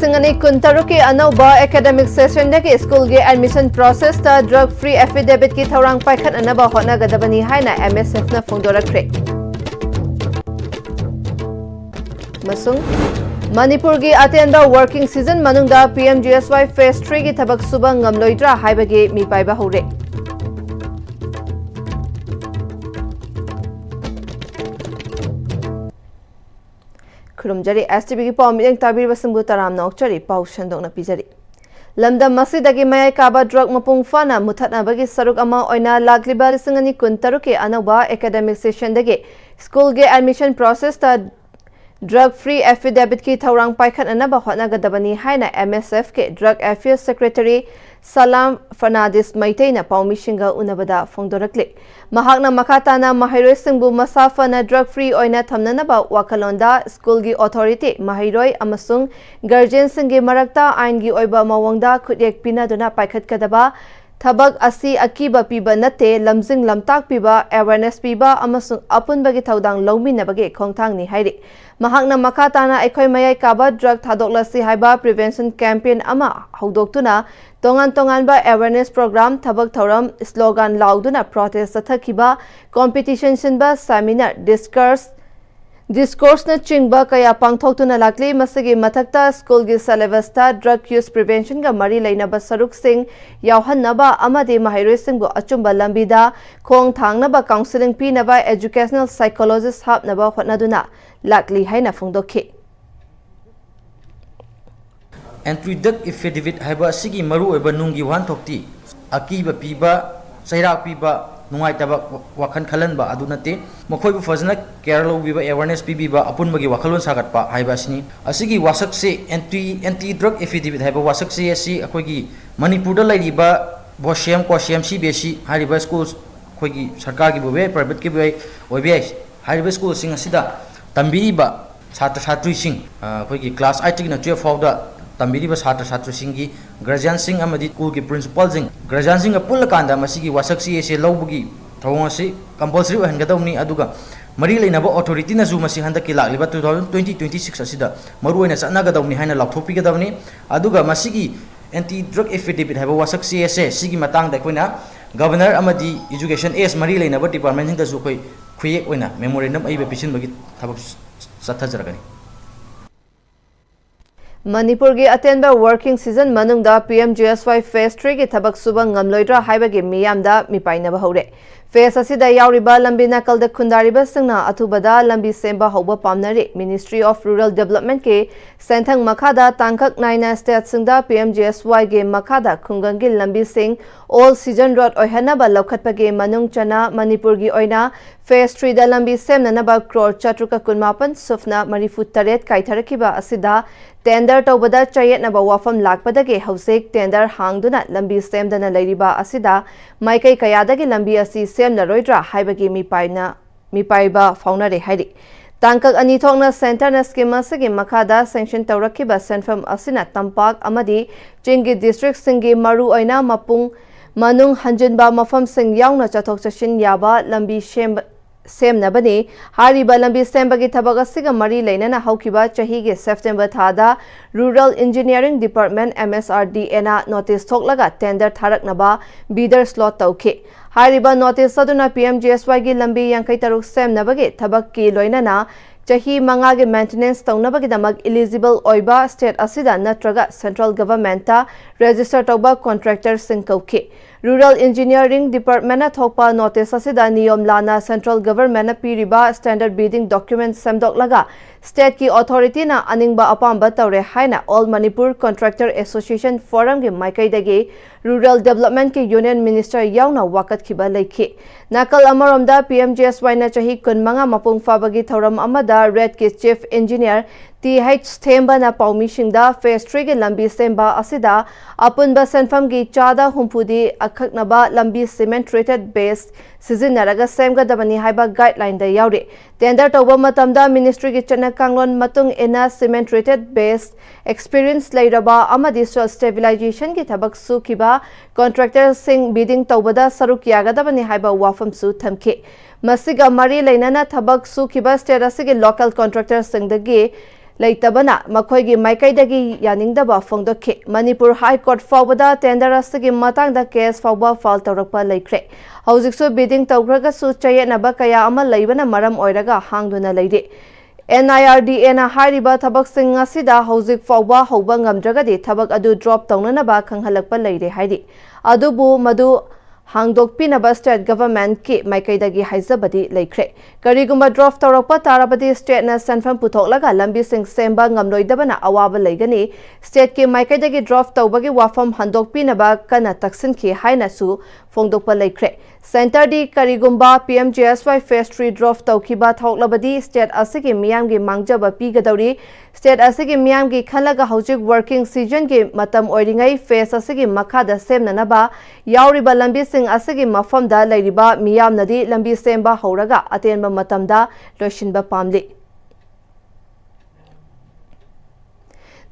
Lisingani Kuntaruki Anoba academic session deki school ge admission process ta drug free affidavit ki thorang paikhat anaba hotna gadabani haina MSF na phongdorakre. Masung Manipur gi atenba working season manungda Pm-Istv phase 3 gi thabak suba ngamloidra haibagi mi paiba hore. Kurumjari STB ki paw meeting tabir basumbu taram na okchari paw shandok na pijari. Lamda masidagi mayai kaba drug mapung fana muthatna bagi saruk ama oina lagliba lisingani kuntaruki anoba academic session dagi school ge admission process ta drug free affidavit ki thorang paikhat anaba hotna gadabani haina MSF ke drug affairs secretary Salam Fernandez Maiteina Paumishinga Unabada Fongdorakle. Mahakna Makatana Mahiroi Singbu Masafana drug free oina thamnanaba Wakalonda School gi authority Mahiroi Amasung Guardian Singi Marakta Aingi Oiba Mawangda Kudyek Pina Duna Paikhat Kadaba Thabak asi akiba piba nate lamjing lamtak piba awareness piba amasung apun bagi thaudang lawmi na bagi khongthang ni hairi mahakna makatana ekhoi mayai kaba drug thadoklasi haiba prevention campaign ama haudoktuna tongan ba awareness program thabak thoram slogan lauduna protest athakiba competition sinba seminar discourse na chingba kaya pangthoktuna lakli masigi mathakta school gi syllabus ta drug use prevention ga mari leinaba saruk sing yauhannaba amade mahairoi singbu achumba lambida khong thangnaba counseling pinaba educational psychologist hapnaba hotnaduna lakli haina phongdokhi entry drug affidavit haiba sigi maru oiba nungi wan thokti akiba piba saira piba nungai taba wakhan khalanba adunate mokhoi bu fazna kerala biba awareness pibiba apun bagi wakhalon sagatpa haiba sini asigi wasak se anti drug affidavit haiba wasak se asi akoigi manipur da laiba boshem kosham cbsc haiba schools khoigi sarkar gi bobe private gi boy obi haiba school sing asida tambiriba chatra chatri sing khoigi class 8 na 12 fawda tambiriba chatra chatri singi graduate sing amadi school gi principal sing graduate sing apul kanda masigi wasak si ese lawbugi thawong asi compulsory ohangadawni aduga mari leinaba authority na zu masi handa ki lagliba 2026 asida maru oina chana gadawni haina lakthopi gadawni aduga masigi anti drug affidavit haiba wasak si ese sigi matang da koina governor amadi education as mari leinaba department hinda zu khoi khuyek oina memorandum aiba pisin bagi thabak sathajaragani Manipur gi atenba working season manungda Pm-Istv phase 3 gi thabak suba ngamloidra haibagi miyamda mipainaba hore phase asida yauriba lambi nakalda khundariba singna athubada lambi semba hoba pamnari Ministry of Rural Development ke senthang makhada tangkak naina state singda Pm-Istv ge makhada khungangi lambi sing all season road ohanaba lokhatpage manung chana Manipur gi oina phase 3 da lambi semnanaba crore chatruka kunmapan sufna marifut taret kaitharakiba asida tender tawbada chayetnaba wafam lakpadage hausek tender hangduna lambi semdana leiriba asida maikai kayadagi lambi asi semna roidra haibagi mipaiba faunare hairi tangkak ani thokna center na scheme asigi makhada sanction tawrakiba senfam asina tampak amadi chingi district singi maru oina mapung manung hanjinba mafam sing yauna chathok chashin yaba lambi semnabani hariba lambi sembagi thabak asiga mari leinana haukiba chahige September thada Rural Engineering Department MSRDA na notice thoklaga tender tharaknaba bidder slot tawkhe hariba notice aduna Pm-Istv gi lambi yankai taruk semnabagi thabak ki loinana chahi manga ge maintenance tawnabagi damak eligible oiba state asida natraga central government ta register tawba contractor singkauke Rural Engineering Department na thokpa notice asida niyom lana central government na piriba standard bidding document semdoklaga state ki authority na aningba apamba tawre haina All Manipur Contractor Association Forum ge maikaidagi Rural Development ki Union Minister yauna wakat khiba leikhi nakal amaromda Pm-Istv na chahi kunmanga mapung fabagi thoram amada red ki chief engineer TH Themba na paumishingda phase 3 ge lambi semba asida apunba senfam gi chada humpudi akhaknaba lambi cement treated base sizinaraga semga dabani haiba guideline da yauri tender tawba matamda ministry gi chana kanglon matung ena cement treated base experience leiraba amadi soil stabilization gi thabak su kiba contractor sing bidding tawbada saruk yaga dabani haiba wafam su thamke masiga mari leinana thabak su kiba state asigi local contractor singdagi leitabana makhoigi maikaidagi yaningdaba phongdokhi Manipur High Court fawbada tender asigi matangda case fawba file tawrakpa laikre hawjiksu bidding tawgraga su chayetnaba kaya ama leibana maram oiraga hangduna leide NIRDA na hairiba thabak sing asida hawjik fawba hawba ngamdragadi thabak adu drop tawnanaba khanghalakpa leire hairi adubu madu hangdokpinaba state government ki maikaidagi haizabadi laikre karigumba drop tawrakpa tarabadi state na sanfam putholaga lambi sing semba ngamloidabana awaba leigani state ki maikaidagi drop tawbagi wafam handokpinaba kana taksin ki haina su phongdokpa laikre center di karigumba Pm-Istv phase 3 drop tawkiba thoklabadi state asigi miyamgi mangjaba pigadawri state asigi miyamgi khalaga hawjik working season gi matam oiringai phase asigi makhada semnanaba yauriba lambi sing asigi mafamda leiriba miyamnadi lambi semba hawraga atenba matamda loishinba pamli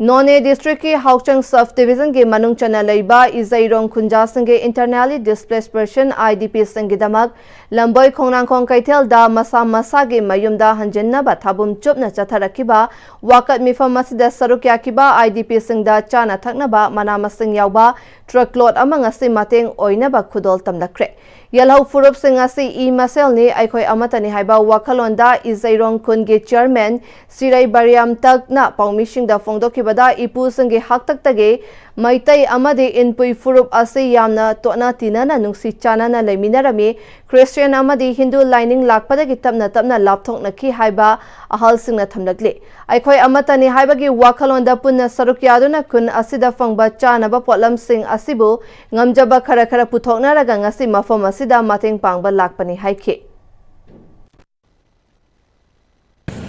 None district ki Hauchang sub division ke manung chana leiba Izairong Khunja sange internally displaced person IDP sange damak lamboi khongnang khong kaithel da masa masa ge mayumda hanjenna ba thabum chupna chatharakiba wakat mifam masida sarukya kiba IDP singda chana thakna ba manama sing yawba truckload amang ase mateng oina ba khudol tamdakre Yelhau Furup Singh asi E Masel ni aikhoi amatani haiba wakalonda Izairong Khun ge chairman Sirai Bariam tak na paumishing da phongdokibada ipu singge haktak tage maitai amade inpui Furup asi yamna tona tinana nungsi chanana leiminarami Christian amadi Hindu lining lakpadagi tapna lapthokna ki haiba ahal singna thamlakle aikhoi amatani haibagi wakalonda punna sarukyaduna kun asida phangba chanaba potlam sing asibu ngamjaba khara puthokna raga ngasi mafam sida mateng pangba lakpani haikhe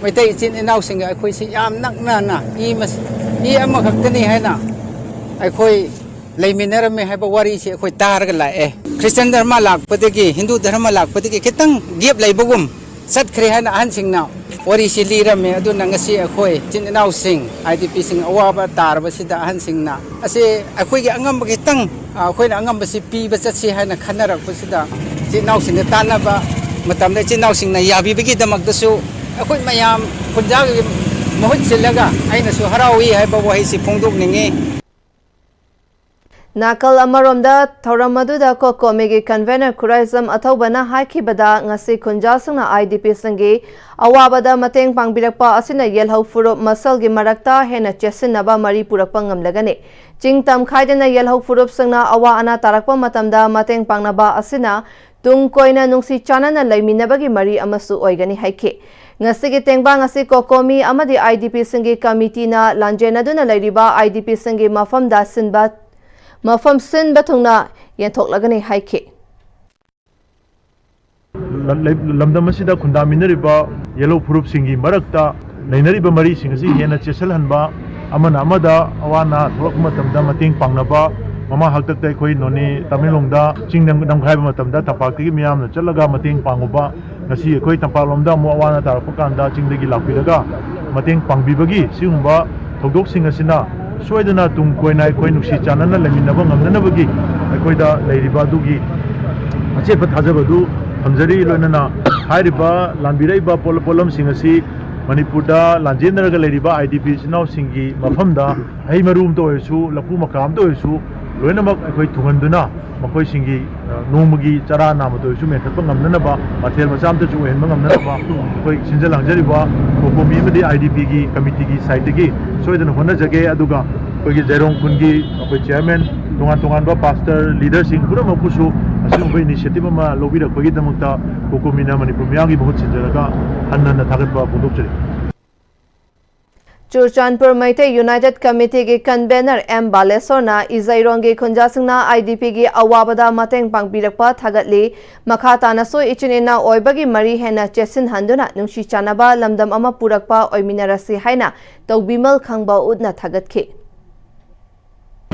Maitai chin inau singa akhoi si yam nakna na i ama khaktani haina akhoi leiminarame haiba wari si akhoi targa lae Christian dharma lakpadagi Hindu dharma lakpadagi kitang gap laibagum satkhre haina ahan singna wari si lirame aduna ngasi akhoi chin inau sing IDP sing awaba tarba sida ahan singna ase akhoi gi angam kitang akhoi na angam basi pi ba chatsi haina khanarak pasida chin inau sing tanaba matamle chin inau sing na yabi bigi damak dasu akhoi mayam khunja gi mohut silaga aina su harawi haiba wahi si phongdok ningi Nakal amaromda Thoramadu ko komegi convener Kuraism Athobana haikibada ngasi Khunjasungna IDP sangi awabada mateng pangbirakpa asina Yelhau Furup masal gi marakta hena chesinaba mari purakpa ngamlagani chingtam khaidena Yelhau Furup sangna awa ana tarakpa matamda mateng pangnaba asina tung koina nungsi chanana leiminabagi mari amasu oigani haike ngasigi tengba ngasi kokomi amadi IDP sangi committee na lanjenaduna leiriba IDP sangi mafamda sinba mafam sin bathungna yenthoklagani haike lamdam asida khundaminariba Yellow Furup singi marakta leinariba mari singasi hena chesalhanba amana amada awana tholak matamda mating pangnaba mama haktakta khoi noni Tamilongda chingdam khaiba matamda tapakti miyamna chalaga mating panguba ngasi khoi tampalomda mo awana tarapakanda chingdagi lakpiraga mating pangbibagi singumba thogdok singasina soidana tung koina khoi nuksi chanana leminaba ngamnanabagi khoida leiriba dugi achepa thajabadu hamjari loinana hairiba lambiraiba polam singasi Manipurda lanjenaraga leiriba IDP sinau singi mafamda hei marum to oisu lapu makam to oisu loinamak khoi thunganduna makhoi singi nomagi chara nama to oisu methap ngamnanaba mathel macham ta chu henba ngamnanaba khoi sinjal langjariba kokomi medi IDP gi committee gi side gi soidana hona jage aduga khoi gi Jairong Khungi khoi chairman tongan ba pastor leader sing pura mapusu asum initiative ma lobira khoi gi damakta kokomi na Manipur miyagi bahut sinjalaga hanna thagatba pudokchari Churchanpur Maite United Committee ki convener M Balesorna Izairong gi Khunjasungna IDP gi awabada mateng pangbirakpa thagatli makhatana so ichinina oibagi mari hena chesin handuna nungshi chanaba lamdam ama purakpa oiminarasi haina tawbimal khangba udna thagatki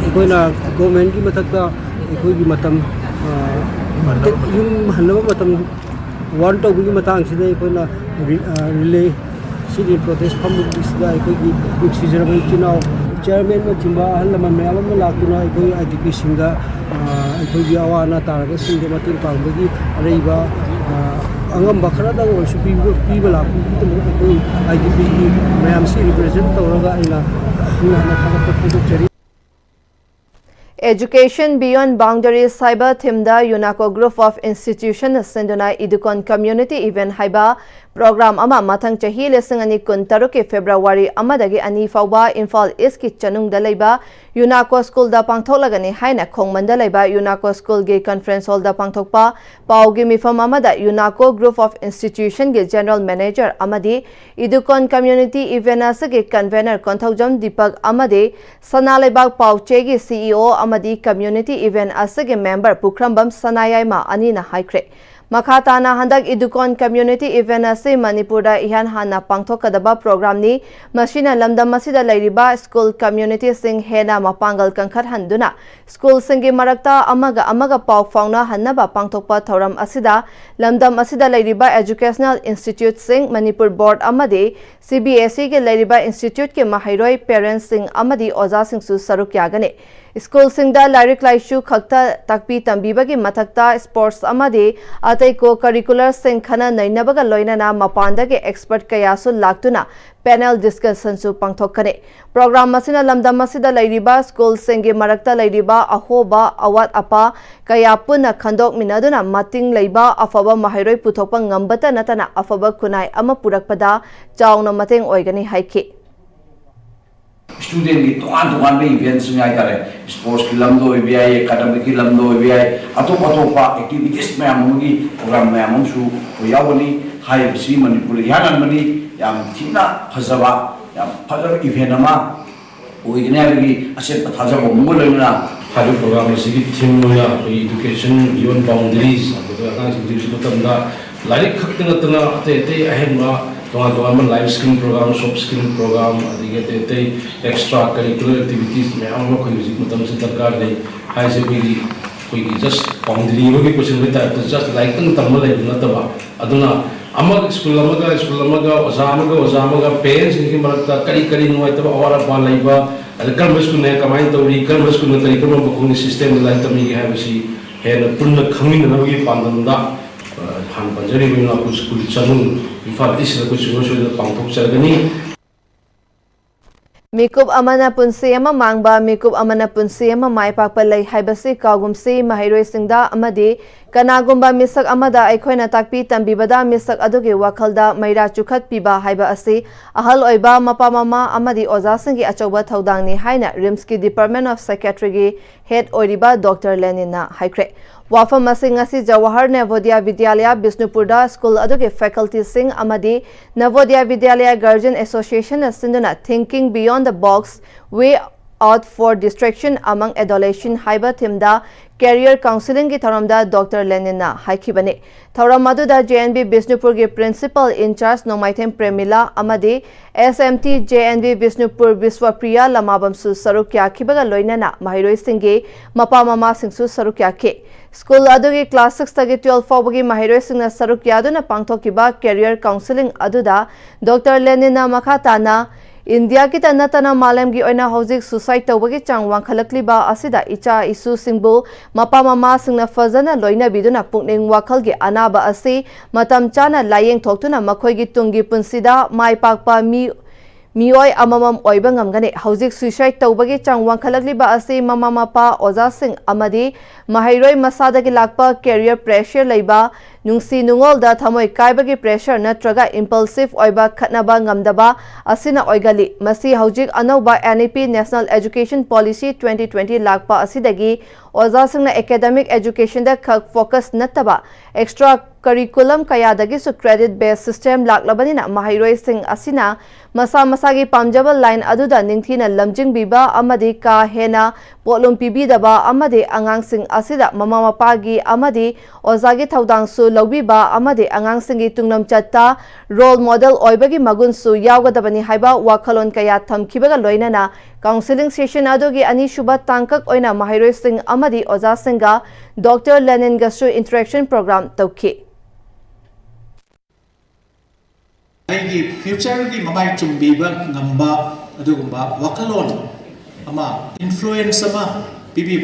Ikoina government ki mathakta ikoi gi matam yum hanaba matam wan to gi matang sida ikoina relay City protest public isda ikoi oxygen chinaw chairman ma chimba halama meyam ma lakuna ikoi IDP singa ikoi awana taraga singa matin pangbagi areiba angamba khara dang oisu piba la pi ko IDP gi mayam si represent tawraga ina na thana to chari Education Beyond Boundaries Cyber Thimda UNACO Group of Institutions Sinduna Idukon Community Event Haiba Program Ama Mathang Chahi Lesangani Kuntaru ke February Amadagi Ani Fauba Imphal East ki Chanung Dalaiba UNACO School da Pangtholagani Haina Khongmanda Laiba UNACO School ge Conference Hall da Pangthokpa Paugi Mifam Amada UNACO Group of Institution ge General Manager Amadi Idukon Community Event Asage Convener Konthaujam Deepak Amade Sanalaibak Pauche ge CEO Amadi Community Event Asage Member Pukrambam Sanayai Anina Haikre Makhatana Handak Idukon Community Event ase Manipura ihan hana pangthokadaba program ni masina lamdam masida lairiba school community sing hena mapangal kankhat handuna school singi marakta amaga pau fauna hannaba pangthokpa thoram asida lamdam asida lairiba educational institute sing Manipur board amade CBSE ke lairiba institute ke mahairoi parents sing amadi oza sing su saruk yagane School singda lyric laishu khakta takpi tambiba gi mathakta sports amade atai ko curricular sing khana nainabaga loinana mapanda ge expert kaya su laktuna panel discussion su pangthokane program masina lamdam masida lairiba school singi marakta lairiba ahoba awat apa kaya puna khandok minaduna mating leiba afaba mahairoi puthokpa ngambata natana afaba kunai ama purakpada chauna mateng oigani haiki Student ki tuan me events ngai kare sports ki lamdo EBI academic ki lamdo EBI atopa activities me amugi program me amsu oyawani hai si Manipur yanan mani yam thina phajaba yam phajaba event ama oigene agi aset pathajaba mungolena hari program sigi theme ya education beyond boundaries abu ka sigi tamda larik khakna tanga ate ahemma Tuan-tuan live skill program, soft skill program, adigate extra curricular activities में हम लोग कोई मतलब से सरकार ने high से कोई just boundary में कुछ नहीं था तो just like तंग तम्मल है ना तबा अदुना अमग स्कूल अमगा parents इनकी मरता करी नुआ तबा और अब बाल लाइबा अदकर में स्कूल ने कमाई तो री कर में स्कूल ने तरीकों में बखूनी system में लाइट तमी है वैसी है न पुण्य खमीन न होगी पांडंदा han panjari bina ku school chanung infal isla ku chuno pangthok chargani Mikup amana punsi ama mangba mikup amana punsi ama maipakpa lai haibasi kaugumsi mahairoi singda amadi kanagumba misak amada aikhoina takpi tambibada misak adugi wakhalda maira chukhat piba haiba asi ahal oiba mapa mama amadi oza singi achauba thaudangni haina rimski department of psychiatry gi head oiriba Dr. Lenina haikre Wafam masing asi Jawahar Navodaya Vidyalaya Bisnupurda School aduge faculty sing amadi Navodaya Vidyalaya Guardian Association asinduna thinking beyond the box way out for distraction among adolescent haiba thimda career counseling ki tharamda Dr. Lenina haikibane tharam aduda JNB Bisnupur gi principal in charge Nomaithem Premila amadi SMT JNB Bisnupur Biswapriya Lamabam su saruk yakhibaga loinana mahiroi singi mapa mama singsu saruk yakhe School adugi class 6 tagi 12 fawbagi mahiroi singna saruk yaduna pangthokiba career counseling aduda Dr. Lenina makhatana India ki tanatana malam gi oina housing suicide tawbagi chang wangkhalakliba asida icha isu singbu mapa mama singna fazana loina biduna pukning wakhal gi anaba asi matam chana layeng thoktuna makhoi gi tungi punsida mai pakpa mioi amamam oiba ngamgane housing suicide tawbagi chang wangkhalakliba asi mama mapa oza sing amadi mahairoi masada gi lakpa career pressure leiba nungsi nungol da thamoi kaibagi pressure natraga impulsive oiba khatnaba ngamdaba asina oigali masi housing anauba NEP National Education Policy 2020 lakpa asidagi oza singna academic education da khak focus nataba extra curriculum kayadagi su credit based system laklabanina mahairoi sing asina masa masagi pamjaba line aduda ningthina lamjing biba amadi ka hena polum pibidaba amadi angang sing asida mama mapagi amadi ozagi thaudang su lawbiba amadi angang singi tungnam chatta role model oibagi magun su yawgadabani haiba wakhalon kaya thamkibaga loinana counseling session adugi ani shuba tangkak oina mahairoi sing amadi oza singa Dr. Lenin gasu interaction program tawki Aigi future ki mamai chumbiba ngamba adugumba wakalon ama influence ama pipi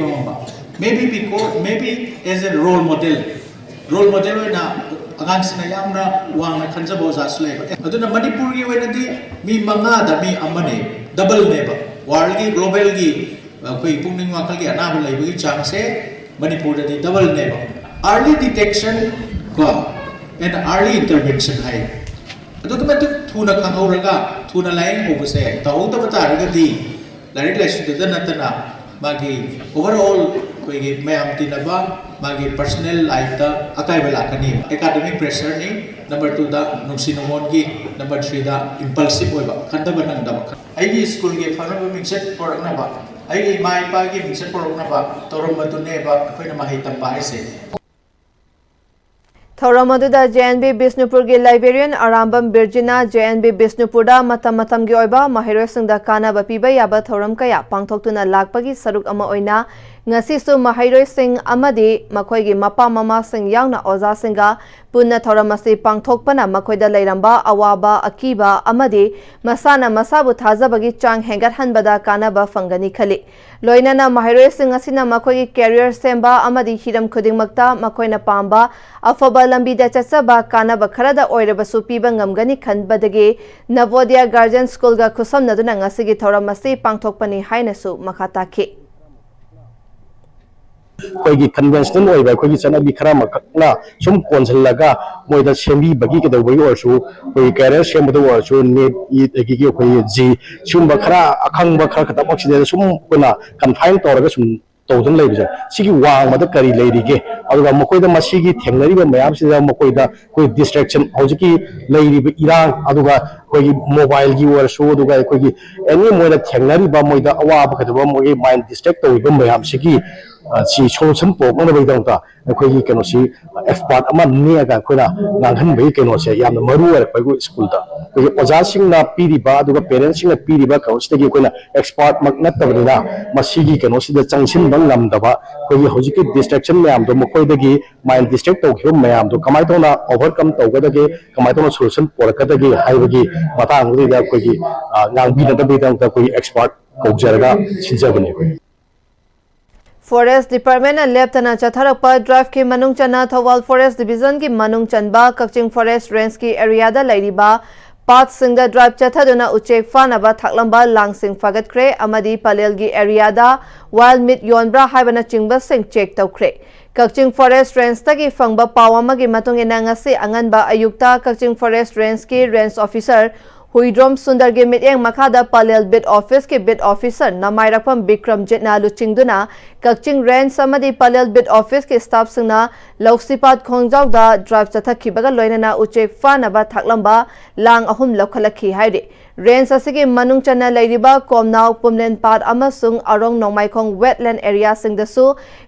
maybe because maybe as a role model na ꯑꯉꯥꯡꯁꯤꯡꯅ ꯌꯥꯝꯅ ꯋꯥꯡꯅ ꯈꯟꯖꯕ ꯑꯣꯖꯥꯁꯨ ꯂꯩꯕ ꯑꯗꯨꯅ ꯃꯅꯤꯄꯨꯔꯒꯤ ꯑꯣꯏꯅꯗꯤ ꯃꯤ 5ꯗ ꯃꯤ ꯑꯃꯅꯦ ꯗꯕꯜꯅꯦꯕ ꯋꯥꯔꯜꯒꯤ ꯒ꯭ꯂꯣꯕꯦꯜꯒꯤ ꯑꯩꯈꯣꯏ ꯄꯨꯛꯅꯤꯡ ꯋꯥꯈꯜꯒꯤ ꯑꯅꯥꯕ ꯂꯩꯕꯒꯤ ꯆꯥꯡꯁꯦ ꯃꯅꯤꯄꯨꯔꯗꯗꯤ ꯗꯕꯜꯅꯦꯕ ꯑꯥꯔꯂꯤ ꯗꯤꯇꯦꯛꯁꯟ ꯀꯣ ꯑꯦꯟ ꯑꯥꯔꯂꯤ ꯏꯟꯇꯔꯚꯦꯟꯁꯟ ꯍꯥꯏ ꯑꯗꯨꯛꯀꯤ ꯃꯇꯤꯛ ꯊꯨꯅ ꯈꯪꯍꯧꯔꯒ ꯊꯨꯅ ꯂꯥꯌꯦꯡꯍꯧꯕꯁꯦ ꯇꯧꯍꯧꯗꯕ ꯇꯥꯔꯒꯗꯤ ꯂꯥꯏꯔꯤꯛ ꯂꯥꯏꯁꯨꯗꯇ ꯅꯠꯇꯅ ꯃꯥꯒꯤ ꯑꯣꯚꯔꯑꯣꯜ ꯑꯩꯈꯣꯏꯒꯤ ꯃꯌꯥꯝ ꯇꯤꯟꯅꯕ ꯃꯥꯒꯤ ꯄꯔꯁꯣꯅꯦꯜ ꯂꯥꯏꯐꯇ ꯑꯀꯥꯏꯕ ꯂꯥꯛꯀꯅꯤ ꯑꯦꯀꯥꯗꯦꯃꯤꯛ ꯄ꯭ꯔꯦꯁꯔꯅꯤ ꯅꯝꯕꯔ 2ꯗ ꯅꯨꯡꯁꯤ ꯅꯨꯡꯉꯣꯟꯒꯤ ꯅꯝꯕꯔ 3ꯗ ꯏꯝꯄꯜꯁꯤꯞ ꯑꯣꯏꯕ ꯈꯟꯊꯕ ꯅꯪꯗꯕ ꯑꯩꯒꯤ ꯁ꯭ꯀꯨꯜꯒꯤ ꯐꯅꯕ ꯃꯤꯡꯆꯠ ꯄꯨꯔꯛꯅꯕ ꯑꯩꯒꯤ ꯏꯃꯥ ꯏꯄꯥꯒꯤ ꯃꯤꯡꯆꯠ ꯄꯨꯔꯛꯅꯕ ꯇꯧꯔꯝꯕꯗꯨꯅꯦꯕ ꯑꯩꯈꯣꯏꯅ ꯃꯍꯩ ꯇꯝꯕ ꯍꯥꯏꯁꯦ ꯊꯧꯔꯝ ꯑꯗꯨꯗ JNB ꯕꯤꯁꯅꯨꯄꯨꯔꯒꯤ ꯂꯥꯏꯕ꯭ꯔꯦꯔꯤꯌꯟ ꯑꯔꯥꯝꯕꯝ ꯕꯤꯔꯖꯤꯅꯥ JNB ꯕꯤꯁꯅꯨꯄꯨꯔꯗ ꯃꯇꯝ ꯃꯇꯝꯒꯤ ꯑꯣꯏꯕ ꯃꯍꯩꯔꯣꯏꯁꯤꯡꯗ ꯀꯥꯟꯅꯕ ꯄꯤꯕ ꯌꯥꯕ ꯊꯧꯔꯝ ꯀꯌꯥ ꯄꯥꯡꯊꯣꯛꯇꯨꯅ ꯂꯥꯛꯄꯒꯤ ꯁꯔꯨꯛ ꯑꯃ ꯑꯣꯏꯅ ꯉꯁꯤꯁꯨ ꯃꯍꯩꯔꯣꯏꯁꯤꯡ ꯑꯃꯗꯤ ꯃꯈꯣꯏꯒꯤ ꯃꯄꯥ ꯃꯃꯥꯁꯤꯡ ꯌꯥꯎꯅ ꯑꯣꯖꯥꯁꯤꯡꯒ ꯄꯨꯟꯅ ꯊꯧꯔꯝ ꯑꯁꯤ ꯄꯥꯡꯊꯣꯛꯄꯅ ꯃꯈꯣꯏꯗ ꯂꯩꯔꯝꯕ ꯑꯋꯥꯕ ꯑꯀꯤꯕ ꯑꯃꯗꯤ ꯃꯁꯥꯅ ꯃꯁꯥꯕꯨ ꯊꯥꯖꯕꯒꯤ ꯆꯥꯡ ꯍꯦꯟꯒꯠꯍꯟꯕꯗ ꯀꯥꯟꯅꯕ ꯐꯪꯒꯅꯤ ꯈꯜꯂꯤ ꯂꯣꯏꯅꯅ ꯃꯍꯩꯔꯣꯏꯁꯤꯡ ꯑꯁꯤꯅ ꯃꯈꯣꯏꯒꯤ ꯀꯦꯔꯤꯌꯔ ꯁꯦꯝꯕ ꯑꯃꯗꯤ ꯍꯤꯔꯝ ꯈꯨꯗꯤꯡꯃꯛꯇ ꯃꯈꯣꯏꯅ ꯄꯥꯝꯕ ꯑꯐꯕ ꯂꯝꯕꯤꯗ ꯆꯠꯆꯕ ꯀꯥꯟꯅꯕ ꯈꯔꯗ ꯑꯣꯏꯔꯕꯁꯨ ꯄꯤꯕ ꯉꯝꯒꯅꯤ ꯈꯟꯕꯗꯒꯤ ꯅꯚꯣꯗꯤꯌꯥ ꯒꯥꯔꯖꯦꯟ ꯁ꯭ꯀꯨꯜꯒ ꯈꯨꯠꯁꯝꯅꯗꯨꯅ ꯉꯁꯤꯒꯤ ꯊꯧꯔꯝ ꯑꯁꯤ ꯄꯥꯡꯊꯣꯛꯄꯅꯤ ꯍꯥꯏꯅꯁꯨ ꯃꯈꯥ ꯇꯥꯈꯤ ꯑꯩꯈꯣꯏꯒꯤ ꯀꯟꯚꯦꯟꯁꯅꯦꯜ ꯑꯣꯏꯕ ꯑꯩꯈꯣꯏꯒꯤ ꯆꯠꯅꯕꯤ ꯈꯔ ꯑꯃꯈꯛꯅ ꯁꯨꯝ ꯀꯣꯟꯁꯤꯜꯂꯒ ꯃꯣꯏꯗ ꯁꯦꯝꯕꯤꯕꯒꯤ ꯀꯩꯗꯧꯕꯒꯤ ꯑꯣꯏꯔꯁꯨ ꯑꯩꯈꯣꯏꯒꯤ ꯀꯦꯔꯤꯌꯔ ꯁꯦꯝꯕꯗ ꯑꯣꯏꯔꯁꯨ ꯅꯦꯠ ꯑꯗꯒꯤ ꯑꯩꯈꯣꯏꯒꯤ ꯖꯤ ꯁꯤꯒꯨꯝꯕ ꯈꯔ ꯑꯈꯪꯕ ꯈꯔ ꯈꯛꯇꯃꯛꯁꯤꯗ ꯁꯨꯝ ꯑꯩꯈꯣꯏꯅ ꯀꯟꯐꯥꯏꯟ ꯇꯧꯔꯒ ꯁꯨꯝ ꯇꯧꯗꯨꯅ ꯂꯩꯕꯁꯦ ꯁꯤꯒꯤ ꯋꯥꯡꯃꯗ ꯀꯔꯤ ꯂꯩꯔꯤꯒꯦ ꯑꯗꯨꯒ ꯃꯈꯣꯏꯗ ꯃꯁꯤꯒꯤ ꯊꯦꯡꯅꯔꯤꯕ ꯃꯌꯥꯝꯁꯤꯗ ꯃꯈꯣꯏꯗ ꯑꯩꯈꯣꯏ ꯗꯤꯁꯇ꯭ꯔꯦꯛꯁꯟ ꯍꯧꯖꯤꯛꯀꯤ ꯂꯩꯔꯤꯕ ꯏꯔꯥꯡ ꯑꯗꯨꯒ ꯑꯩꯈꯣꯏꯒꯤ ꯃꯣꯕꯥꯏꯜꯒꯤ ꯑꯣꯏꯔꯁꯨ ꯑꯗꯨꯒ ꯑꯩꯈꯣꯏꯒꯤ ꯑꯦꯅꯤ ꯃꯣꯏꯅ ꯊꯦꯡꯅꯔꯤꯕ ꯃꯣꯏꯗ ꯑꯋꯥꯕ ꯀꯩꯗꯧꯕ ꯃꯣꯏꯒꯤ ꯃꯥꯏꯟ ꯗꯤꯁꯇ꯭ꯔꯦꯛ ꯇꯧꯔꯤꯕ ꯃꯌꯥꯝꯁꯤꯒꯤ ꯁꯤ ꯁꯣꯂꯨꯁꯟ ꯄꯨꯔꯛꯅꯕꯒꯤꯗꯃꯛꯇ ꯑꯩꯈꯣꯏꯒꯤ ꯀꯩꯅꯣꯁꯤ ꯑꯦꯛꯁꯄꯥꯔꯠ ꯑꯃ ꯅꯦꯛꯑꯒ ꯑꯩꯈꯣꯏꯅ ꯉꯥꯡꯍꯟꯕꯒꯤ ꯀꯩꯅꯣꯁꯦ ꯌꯥꯝꯅ ꯃꯔꯨ ꯑꯣꯏꯔꯛꯄ ꯑꯩꯈꯣꯏ ꯁ꯭ꯀꯨꯜꯗ ꯑꯩꯈꯣꯏꯒꯤ ꯑꯣꯖꯥꯁꯤꯡꯅ ꯄꯤꯔꯤꯕ ꯑꯗꯨꯒ ꯄꯦꯔꯦꯟꯁꯁꯤꯡꯅ ꯄꯤꯔꯤꯕ ꯀꯩꯅꯣꯁꯤꯗꯒꯤ ꯑꯩꯈꯣꯏꯅ ꯑꯦꯛꯁꯄꯥꯔꯠꯃꯛ ꯅꯠꯇꯕꯅꯤꯅ ꯃꯁꯤꯒꯤ ꯀꯩꯅꯣꯁꯤꯗ ꯆꯪꯁꯤꯟꯕ ꯉꯝꯗꯕ ꯑꯩꯈꯣꯏꯒꯤ ꯍꯧꯖꯤꯛꯀꯤ ꯗꯤꯁꯇ꯭ꯔꯦꯛꯁꯟ ꯃꯌꯥꯝꯗꯣ ꯃꯈꯣꯏꯗꯒꯤ ꯃꯥꯏꯟ ꯗꯤꯁꯇ꯭ꯔꯦꯛ ꯇꯧꯈꯤꯕ ꯃꯌꯥꯝꯗꯣ ꯀꯃꯥꯏꯅ ꯇꯧꯅ ꯑꯣꯚꯔꯀꯝ ꯇꯧꯒꯗꯒꯦ ꯀꯃꯥꯏꯅ ꯇꯧꯅ ꯁꯣꯂꯨꯁꯟ ꯄꯨꯔꯛꯀꯗꯒꯦ ꯍꯥꯏꯕꯒꯤ ꯃꯇꯥꯡꯗꯨꯗ ꯑꯩꯈꯣꯏꯒꯤ ꯉꯥꯡꯕꯤꯅꯕꯒꯤꯗꯃꯛꯇ ꯑꯩꯈꯣꯏꯒꯤ ꯑꯦꯛꯁꯄꯥꯔꯠ ꯀꯧꯖꯔꯒ ꯁꯤꯟꯖꯕꯅꯤ ꯑꯩꯈꯣꯏ ꯐꯣꯔꯦꯁꯠ ꯗꯤꯄꯥꯔꯠꯃꯦꯟꯠꯅ ꯂꯦꯞꯇꯅ ꯆꯠꯊꯔꯛꯄ ꯗ꯭राꯏꯚꯀꯤ ꯃꯅꯨꯡ ꯆꯟꯅ ꯊꯧꯕꯥꯜ ꯐꯣꯔꯦꯁꯠ ꯗꯤꯚꯤꯖꯟꯒꯤ ꯃꯅꯨꯡ ꯆꯟꯕ ꯀꯛꯆꯤꯡ ꯐꯣꯔꯦꯁꯠ ꯔꯦꯟꯖꯀꯤ ꯑꯦꯔꯤꯌꯥꯗ ꯂꯩꯔꯤꯕ ꯄꯥꯠꯁꯤꯡꯗ ꯗ꯭राꯏꯚ ꯆꯠꯊꯗꯨꯅ ꯎꯆꯦꯛ ꯐꯥꯅꯕ ꯊꯥꯛꯂꯝꯕ ꯂꯥꯡꯁꯤꯡ ꯐꯥꯒꯠꯈ꯭ꯔꯦ ꯑꯃꯗꯤ ꯄꯂꯦꯜꯒꯤ ꯑꯦꯔꯤꯌꯥꯗ ꯋꯥꯏꯜꯗ ꯃꯤꯠ ꯌꯣꯟꯕ꯭ꯔꯥ ꯍꯥꯏꯕꯅꯆꯤꯡꯕꯁꯤꯡ ꯆꯦꯛ ꯇꯧꯈ꯭ꯔꯦ ꯀꯛꯆꯤꯡ ꯐꯣꯔꯦꯁꯠ ꯔꯦꯟꯖꯇꯒꯤ ꯐꯪꯕ ꯄꯥꯎ ꯑꯃꯒꯤ ꯃꯇꯨꯡꯏꯟꯅ ꯉꯁꯤ ꯑꯉꯟꯕ ꯑꯌꯨꯛꯇ ꯀꯛꯆꯤꯡ ꯐꯣꯔꯦꯁꯠ ꯔꯦꯟꯖꯀꯤ ꯔꯦꯟꯖ ꯑꯣꯐꯤꯁꯔ ꯍꯨꯏꯗ꯭ꯔꯣꯝ ꯁꯨꯟꯗꯔꯒꯤ ꯃꯤꯠꯌꯦꯡ ꯃꯈꯥꯗ ꯄꯂꯦꯜ ꯕꯤꯠ ꯑꯣꯐꯤꯁꯀꯤ ꯕꯤꯠ ꯑꯣꯐꯤꯁꯔ ꯅꯃꯥꯏꯔꯛꯐꯝ ꯕꯤꯀ꯭ꯔꯝꯖꯤꯠꯅ ꯂꯨꯆꯤꯡꯗꯨꯅ ꯀꯛꯆꯤꯡ ꯔꯦꯟꯖ ꯑꯃꯗꯤ ꯄꯂꯦꯜ ꯕꯤꯠ ꯑꯣꯐꯤꯁꯀꯤ ꯁ꯭ꯇꯥꯐꯁꯤꯡꯅ ꯂꯧꯁꯤꯄꯥꯠ ꯈꯣꯡꯖꯥꯎꯗ ꯗ꯭राꯏꯚ ꯆꯠꯊꯈꯤꯕꯒ ꯂꯣꯏꯅꯅ ꯎꯆꯦꯛ ꯐꯥꯅꯕ ꯊꯥꯛꯂꯝꯕ ꯂꯥꯡ 3 ꯂꯧꯈꯠꯂꯛꯈꯤ ꯍꯥꯏꯔꯤ ꯔꯦꯟꯖ ꯑꯁꯤꯒꯤ ꯃꯅꯨꯡ ꯆꯟꯅ ꯂꯩꯔꯤꯕ ꯀꯣꯝꯅꯥꯎ ꯄꯨꯝꯂꯦꯟ ꯄꯥꯠ ꯑꯃꯁꯨꯡ ꯑꯔꯣꯡ ꯅꯣꯡꯃꯥꯏꯈꯣꯡ ꯋꯦꯠꯂꯦꯟ ꯑꯦꯔꯤꯌꯥꯁꯤꯡꯗꯁꯨ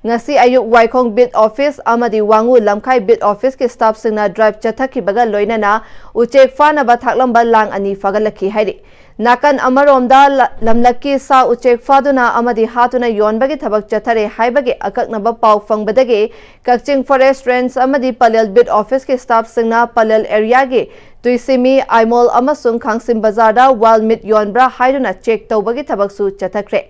ꯉꯁꯤ ꯑꯌꯨꯛ ꯋꯥꯏꯈꯣꯡ ꯕꯤꯠ ꯑꯣꯐꯤꯁ ꯑꯃꯗꯤ ꯋꯥꯡꯉꯨ ꯂꯝꯈꯥꯏ ꯕꯤꯠ ꯑꯣꯐꯤꯁꯀꯤ ꯁ꯭ꯇꯥꯐꯁꯤꯡꯅ ꯗ꯭राꯏꯚ ꯆꯠꯊꯈꯤꯕꯒ ꯂꯣꯏꯅꯅ ꯎꯆꯦꯛ ꯐꯥꯅꯕ ꯊꯥꯛꯂꯝꯕ ꯂꯥꯡ 2 ꯐꯥꯒꯠꯂꯛꯈꯤ ꯍꯥꯏꯔꯤ नाकन अमरोमदा लमलक्की सा उचेक फादुना अमदी हातुना योनबगी थबक चथरे हाइबगे अककनब पाउ फंगबदगे कक्चिंग फॉरेस्ट रेंज अमदी पलेल बिट ऑफिस के स्टाफ सिंगना पलेल एरिया गे तुइसिमी आइमोल अमसुंग खांगसिम बाजारदा वाल मिट योनब्रा हाइदुना चेक तौबगी थबकसु चथखरे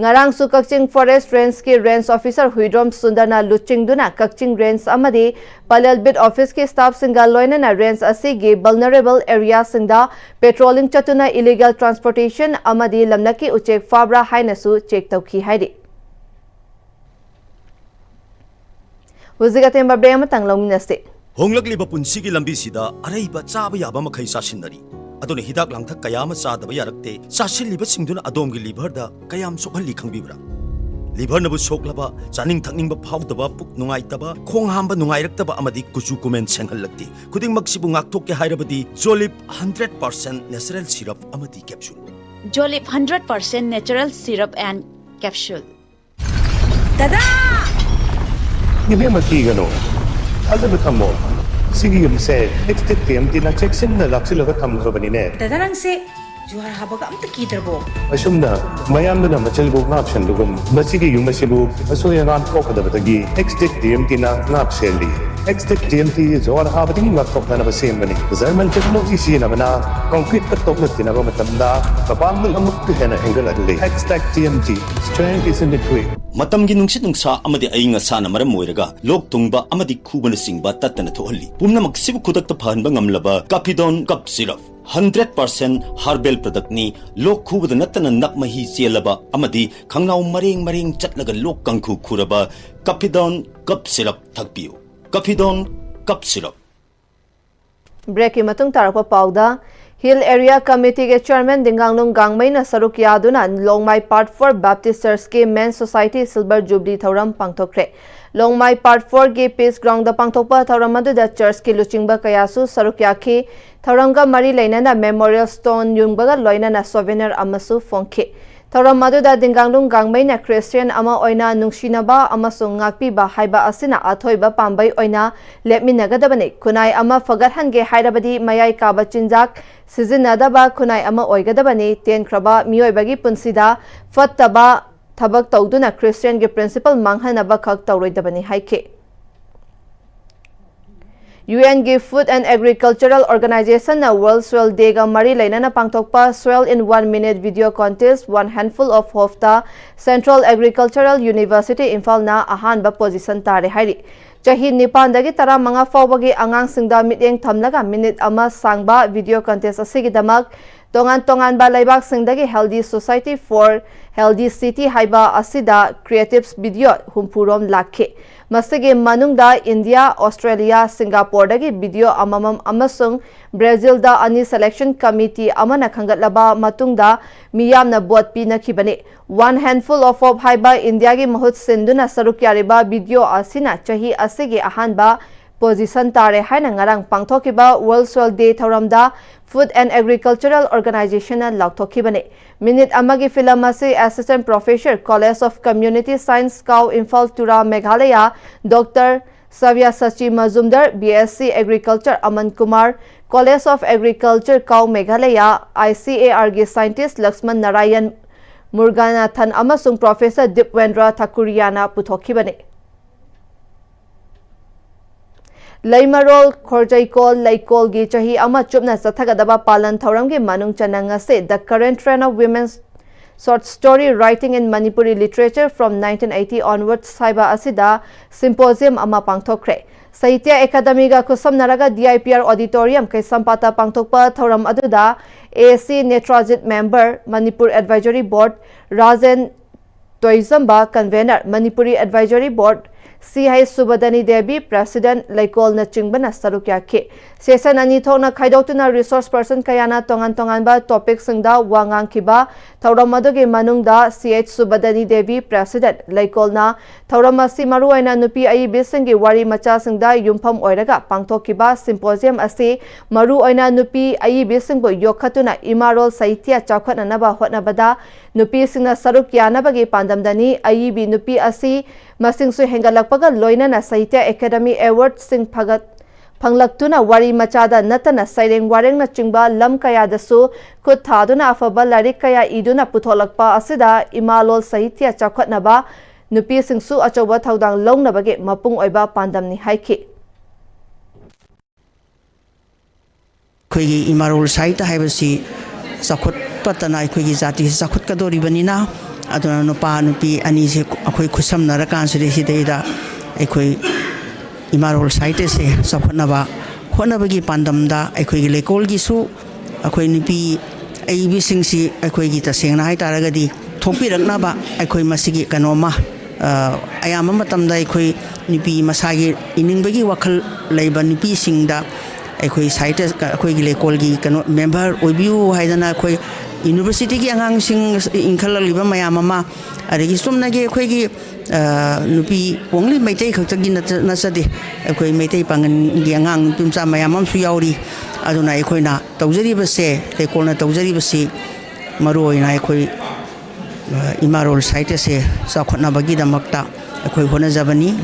ngarang su kaching forest range ki range officer huidrom sundarna luchingduna kaching range amadi palel bit office ki staff singa loinana range asigi vulnerable area singda patrolling chatuna illegal transportation amadi lamnaki uchek fabra hainasu check tauki haidi huzigatem babre amatang longminase honglakliba punsigi lambi sida araiba chaba yaba makhai sasinari adone hidak langthak kayama chadaba yarakte sasilliba singduna adomgi liver da kayam sokhalli khangbibra liver nabu soklaba chaning thakningba phawdaba puk nungai taba khong hamba nungai raktaba amadi kuchu kumen senghallakti khuding maksibu ngakthok ke hairabadi jolip 100% natural syrup amadi capsule jolip 100% natural syrup and capsule dada nibe maki gano azab thamo Sigi yumse next Pm-Istv na check-in na laksilaga thamkhrabani ne dadarang se juhar habaga amta kidrabo asumna mayam na machalbu ngapshan dugum masigi yumasibu asoya ngan kokadabagi next Pm-Istv na ngapseli Hextech TMT Zoar Habating Makokana Semani, Zerman technology Sinamana, concrete Toknatina Matanda, Kapam Hena Engaladly, Hextech TMT, strength is in the quick. Matamgi nungsit nungsa amadi ainga sana maram moiraga lok tungba amadi khubana singba tatana thohali pumna maksibu kudakta phanba ngamlaba Capidon cup syrup 100% herbal product ni lok khubada natana nakmahi chelaba amadi khangnau mareng chatlaga lok kangkhu khuraba Capidon cup syrup thakpiu Capidon cup syrup Break ki matung tarakpa pauda Hill Area Committee के Chairman Dinganglung Gangmai na saruk yaduna Longmai Part 4 Baptist Church के Men's Society Silver Jubilee thauram pangthokre Longmai Part 4 के Peace Ground da pangthokpa thauram aduda church के luchingba kayasu saruk yakhi thauramga mari leinana Memorial Stone yungbaga loinana souvenir amasu phongkhe thauram aduda Dinganglung Gangmai na Christian ama oina nungsinaba amasung ngakpiba haiba asina athoiba pambai oina lepminagadabane kunai ama fagathange hairabadi mayai kaba chinjak sizinadaba kunai ama oigadabani tenkraba mioibagi punsida fattaba thabak tawduna Christian ge principle manghanaba khak tawroidabani haike UN ge Food and Agricultural Organization na World Soil Day ga mari lainana pangthokpa Soil in 1 Minute video contest One Handful of Hofta Central Agricultural University Imphal na ahanba position tare hairi Chahi Nipan dagi tara manga fawbagi angang singda miteng thamlaga minute ama sangba video contest asigi damak tongan ba laibak singdagi Healthy Society for Healthy City haiba asida creatives video humpurom lakhe masige manungda India Australia Singapore dagi video amamam amasung Brazil da ani selection committee amana khangatlaba matungda miyamna bot pi nakhibane One Handful of Hope haiba India gi mahut sinduna saruk yariba video asina chahi asigi ahanba position tare haina ngarang pangthokiba World Soil Day thoramda Food and Agricultural Organization lauthokibane minute amagi film ase Assistant Professor College of Community Science Kau Imphal Tura Meghalaya Dr. Savya Sachi Mazumdar BSc Agriculture Aman Kumar College of Agriculture Kau Meghalaya ICAR ge Scientist Lakshman Narayan Murganathan amasung Professor Dipwendra Thakuriana puthokibane Laimarol Khorjaikol Laikol gi chahi ama chupna sathagadaba palan thauram gi manung chananga se the current trend of women's short story writing in Manipuri literature from 1980 onwards saiba asida symposium ama pangthokre Sahitya Academy ga kusam naraga DIPR auditorium kai sampata pangthokpa thauram aduda AC Netrajit member Manipur Advisory Board Rajan Toizamba convener Manipuri Advisory Board CI Subadani Devi President Laikol na Chingbana Sarukya Ke Session ani thona khaidotuna resource person kayana tongan ba topic singda wangang kiba thauramadu manungda CH Subadani Devi President Laikol na thauramasi maruaina nupi ai bisingi wari macha singda yumpham oiraga pangthokiba symposium ase maruaina nupi ai bisingbo yokhatuna Imarol Sahitya chakhananaba hotnabada nupi singna sarukya nabagi pandamdani ai bi nupi asi masingsu hengalakpaga loinana Sahitya Academy Award sing panglaktuna wari machada natana saireng wareng na chingba lam kaya dasu khut thaduna afaba larik kaya iduna putholakpa asida Imalol Sahitya chakhatnaba nupi singsu achoba thaudang longnabage mapung oiba pandamni haiki khoigi Imarol Sahitya haibasi sakhut patana khoigi jati sakhut kadori banina aduna nupa nupi ani se akhoi khusam narakan se sideida akhoi Imarol Sahitya se sakhonaba honabagi pandamda akhoi lekol gi su akhoi nupi aibi singsi akhoi gi tasengna hai taragadi thokpiraknaba akhoi masigi kanoma ayama matamda akhoi nupi masagi iningbagi wakhal leiba nupi singda akhoi Sahitya akhoi gi lekol gi kano member oibiu haidana akhoi University ki angang sing inkhala liba mayam ama adagi somna ge khoi gi nupi only maitai khakgi na sade khoi maitai pangan gi angang tumcha mayam am su yauri aduna khoi na tawjari base te kona tawjari base maroi na khoi Imarol Sahitya se sakhona bagi damakta khoi hona jabani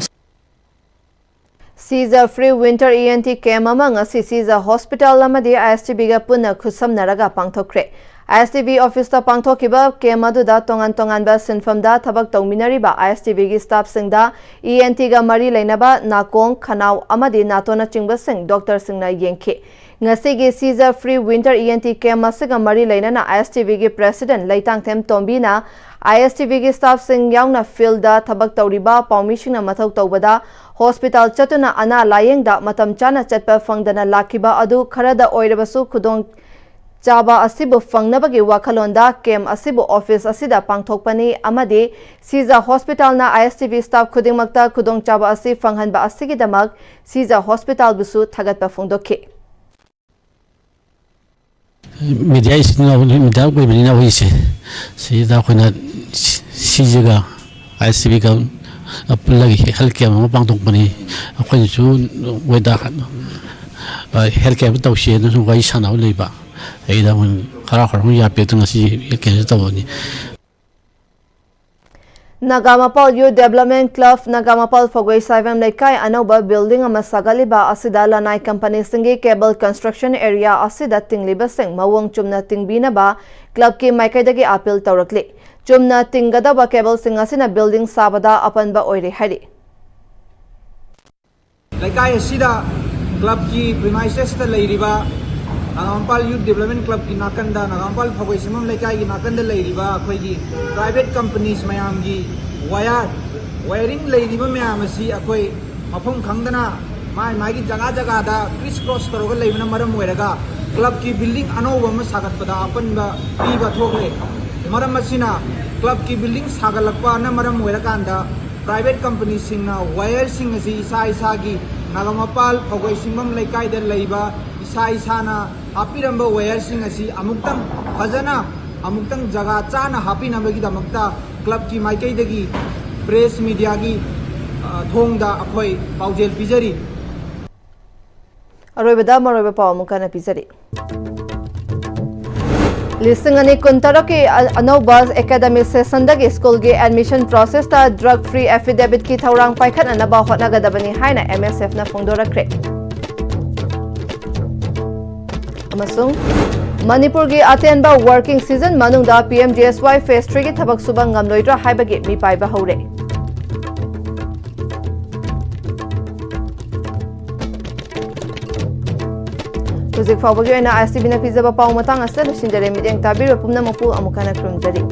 Caesar Free Winter ENT camp among us Caesar Hospital amadi ISTB ga puna khusam naraga pangthokre ISTV office ta pangthokiba kem aduda tongan ba sinfamda thabak tongminariba ISTV gi staff singda ENT ga mari leinaba nakong khanau amadi natona chingba sing doctor singna yengkhe ngasigi seizure free winter ENT kem asiga mari leinana ISTV gi president Leitang Them Tombina ISTV gi staff sing yauna field da thabak tawriba paumishingna mathau tawbada hospital chatuna ana layengda matam chana chatpa fangdana lakiba adu kharada oirabasu khudong Chaba asibu fangnabagi wakhalonda kem asibu office asida pangthokpani amadi Siza hospital na ISTV staff khudingmakta khudong chaba asi fanghanba asigidamak Siza hospital busu thagatpa phongdokhe media is no media ko bini na hoise sida khona sijaga ISTV ka apulagi halke ma pangthokpani akhoi chu weda healthcare tawse no gai sanau leiba Aida mun khara khara ya petung asi ken tawni Nagamapal Youth Development Club Nagamapal Fogoi Saivam Laikai Anoba building ama sagaliba asida lanai company singi cable construction area asida tingliba sing mawong chumna tingbina ba club ki maikaidagi appeal tawrakli chumna tingada ba cable sing asina building sabada apanba oire hari Laikai asida club ki premises ta leiriba Nagampal Youth Development Club ki nakanda Nagampal Phagoi Simam Laikai ki nakanda leiriba akhoi gi private companies mayam gi wiring leiriba mayam asi akhoi mafum khangdana mai gi jaga jaga da criss cross toroga leibna maram oiraga club ki building anoba ma sagatpada apanba piba thokle maram asina club ki building sagalakpa na maram oirakanda private companies singna wire sing asi isa gi Nagamapal Phagoi Simam Laikai da leiba Sana Apiramba Wayarsing asi Amuktang Hazana Amuktang Jaga Chana Happy Nabagi Damakta Club ki Maikai Dagi Press Media gi Thong da Akhoi Paujel Pizari Aroibada Maroiba Pawamukana Pizari Listing ani Kuntaroki Anobas academic session dagi school gi admission process ta drug free affidavit ki thaurang paikhat anaba hotnagadabani haina MSF na phongdorakre Manipur gi atenba working season manungda Pm-Istv phase 3 gi thabak suba ngamloidra haibagi mi paiba hore Tuzik fawbagi aina ISTV na pizaba paw matang asal sindare mideng tabir pumna mapu amukana krumjari